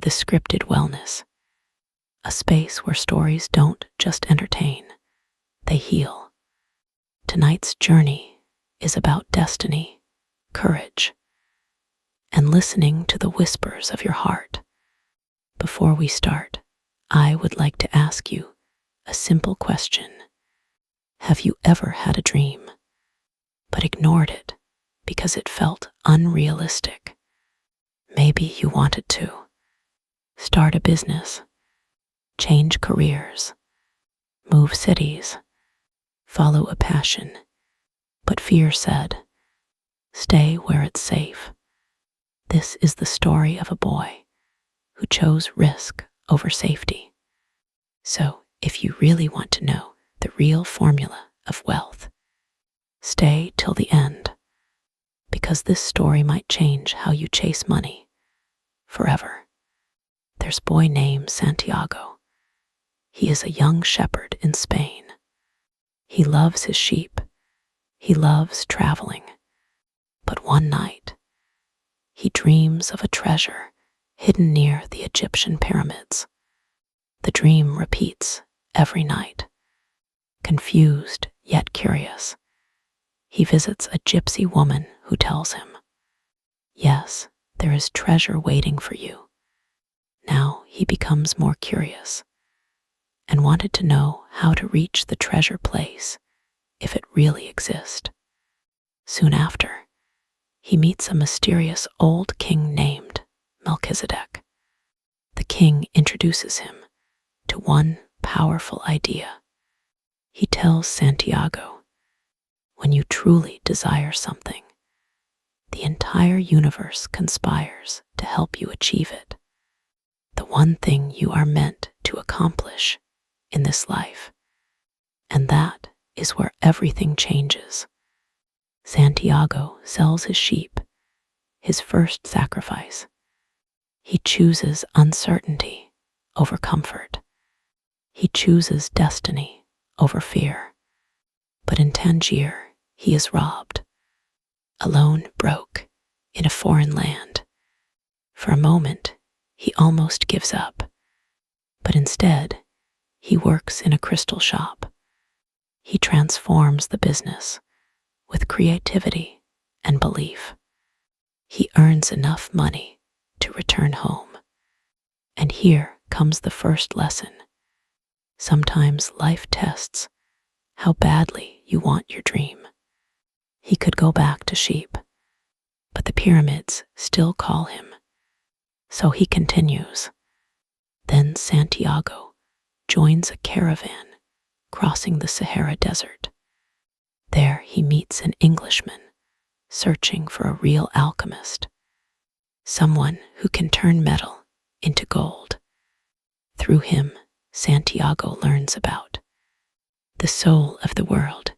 to the scripted wellness, a space where stories don't just entertain, they heal. Tonight's journey is about destiny, courage, and listening to the whispers of your heart. Before we start, I would like to ask you a simple question. Have you ever had a dream, but ignored it because it felt unrealistic? Maybe you wanted to start a business, change careers, move cities, follow a passion, but fear said, stay where it's safe. This is the story of a boy who chose risk over safety. So, if you really want to know the real formula of wealth, stay till the end, because this story might change how you chase money forever. There's a boy named Santiago. He is a young shepherd in Spain. He loves his sheep. He loves traveling. But one night, he dreams of a treasure hidden near the Egyptian pyramids. The dream repeats every night. Confused yet curious, he visits a gypsy woman who tells him, yes, there is treasure waiting for you. Now he becomes more curious and wanted to know how to reach the treasure place, if it really exists. Soon after, he meets a mysterious old king named Melchizedek. The king introduces him to one powerful idea. He tells Santiago, when you truly desire something, the entire universe conspires to help you achieve it. The one thing you are meant to accomplish in this life. And that is where everything changes. Santiago sells his sheep, his first sacrifice. He chooses uncertainty over comfort. He chooses destiny over fear. But in Tangier, he is robbed. Alone, broke, in a foreign land. For a moment, he almost gives up. But instead, he works in a crystal shop. He transforms the business with creativity and belief. He earns enough money to return home. And here comes the first lesson. Sometimes life tests how badly you want your dream. He could go back to sheep, but the pyramids still call him. So he continues. Then Santiago joins a caravan crossing the Sahara Desert. There he meets an Englishman searching for a real alchemist, someone who can turn metal into gold. Through him, Santiago learns about the soul of the world,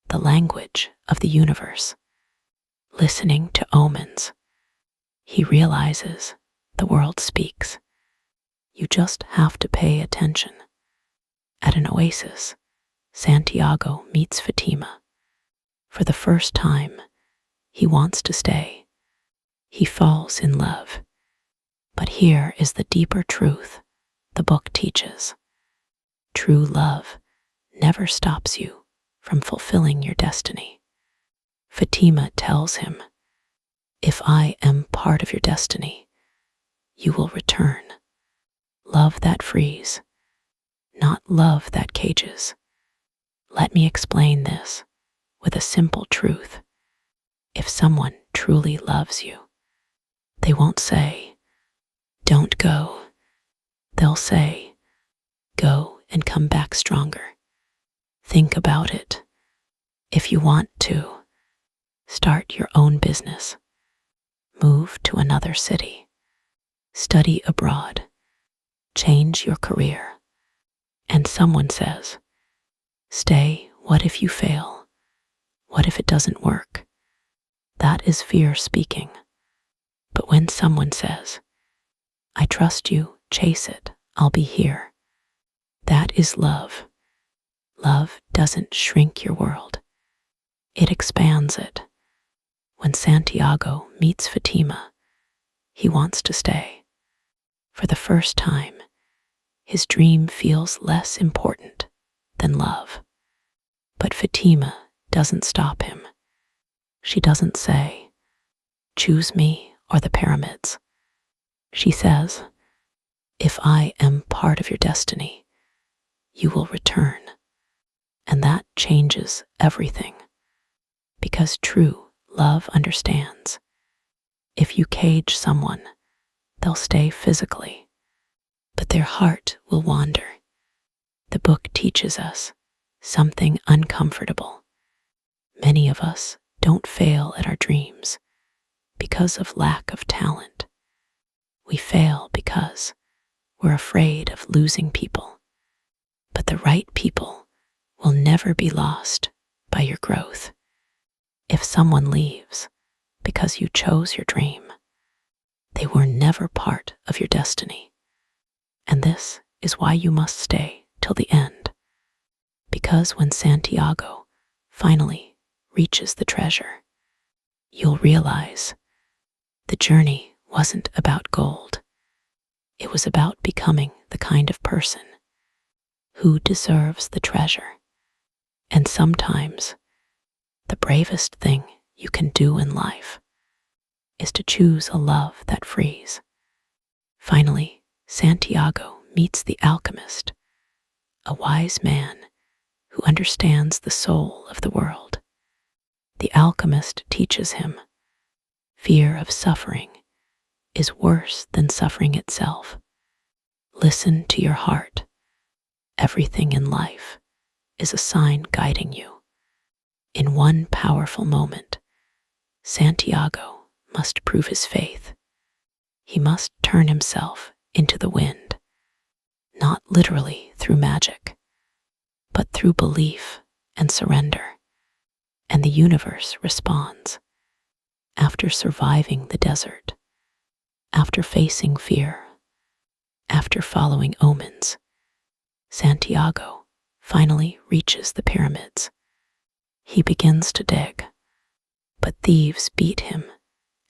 the language of the universe. Listening to omens, he realizes the world speaks. You just have to pay attention. At an oasis, Santiago meets Fatima. For the first time, he wants to stay. He falls in love. But here is the deeper truth the book teaches. True love never stops you from fulfilling your destiny. Fatima tells him, if I am part of your destiny, you will return. Love that frees, not love that cages. Let me explain this with a simple truth. If someone truly loves you, they won't say, don't go. They'll say, go and come back stronger. Think about it. If you want to, start your own business. Move to another city. Study abroad. Change your career. And someone says, stay, what if you fail? What if it doesn't work? That is fear speaking. But when someone says, I trust you, chase it, I'll be here. That is love. Love doesn't shrink your world. It expands it. When Santiago meets Fatima, he wants to stay. For the first time, his dream feels less important than love. But Fatima doesn't stop him. She doesn't say, "Choose me or the pyramids." She says, "If I am part of your destiny, you will return." And that changes everything. Because true love understands. If you cage someone, they'll stay physically, but their heart will wander. The book teaches us something uncomfortable. Many of us don't fail at our dreams because of lack of talent. We fail because we're afraid of losing people. But the right people will never be lost by your growth. If someone leaves because you chose your dream, they were never part of your destiny. And this is why you must stay till the end. Because when Santiago finally reaches the treasure, you'll realize the journey wasn't about gold. It was about becoming the kind of person who deserves the treasure. And sometimes the bravest thing you can do in life is to choose a love that frees. Finally, Santiago meets the alchemist, a wise man who understands the soul of the world. The alchemist teaches him fear of suffering is worse than suffering itself. Listen to your heart. Everything in life is a sign guiding you. In one powerful moment, Santiago must prove his faith. He must turn himself into the wind, not literally through magic, but through belief and surrender. And the universe responds. After surviving the desert, after facing fear, after following omens, Santiago finally reaches the pyramids. He begins to dig, but thieves beat him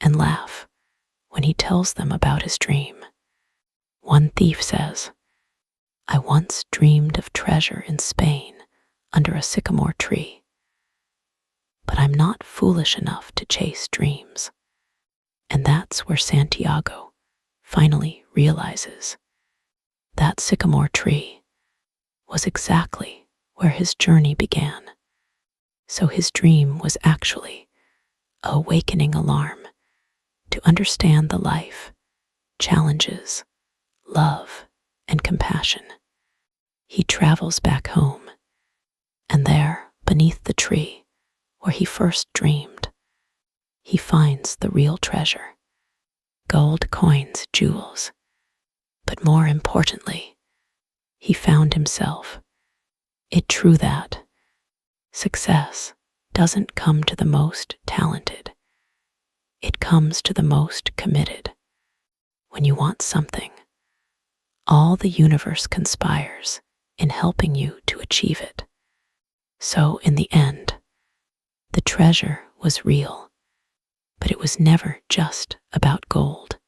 and laugh when he tells them about his dream. One thief says, "I once dreamed of treasure in Spain under a sycamore tree, but I'm not foolish enough to chase dreams." And that's where Santiago finally realizes that sycamore tree was exactly where his journey began. So his dream was actually a awakening alarm to understand the life, challenges, love, and compassion. He travels back home, and there, beneath the tree where he first dreamed, he finds the real treasure: gold coins, jewels. But more importantly, he found himself. It's true that success doesn't come to the most talented. It comes to the most committed. When you want something, all the universe conspires in helping you to achieve it. So in the end, the treasure was real, but it was never just about gold.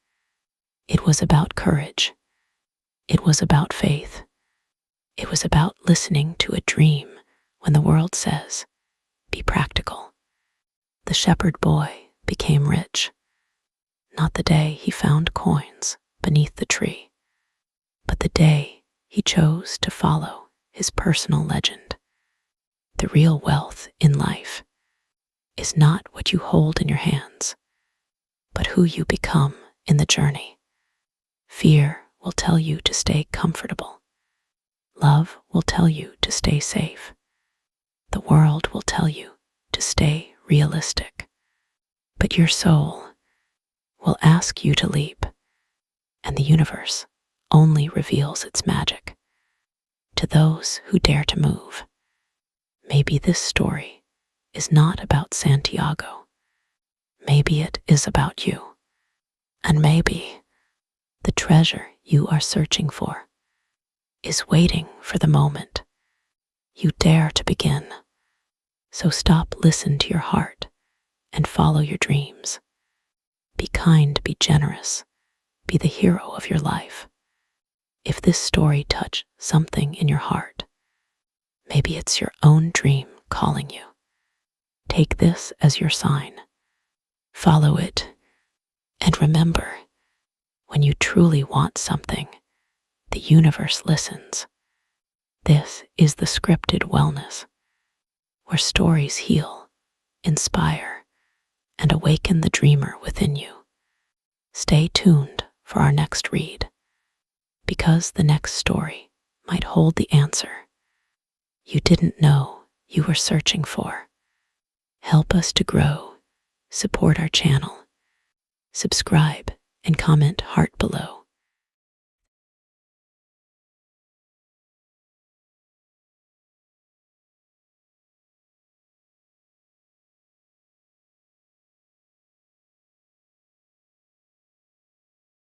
It was about courage. It was about faith. It was about listening to a dream when the world says, "Be practical." The shepherd boy became rich, not the day he found coins beneath the tree, but the day he chose to follow his personal legend. The real wealth in life is not what you hold in your hands, but who you become in the journey. Fear will tell you to stay comfortable. Love will tell you to stay safe. The world will tell you to stay realistic. But your soul will ask you to leap, and the universe only reveals its magic to those who dare to move. Maybe this story is not about Santiago. Maybe it is about you. And maybe the treasure you are searching for is waiting for the moment you dare to begin. So stop, listen to your heart, and follow your dreams. Be kind, be generous, be the hero of your life. If this story touched something in your heart, maybe it's your own dream calling you. Take this as your sign. Follow it. And remember, when you truly want something, the universe listens. This is the scripted wellness, where stories heal, inspire, and awaken the dreamer within you. Stay tuned for our next read, because the next story might hold the answer you didn't know you were searching for. Help us to grow, support our channel, subscribe, and comment heart below.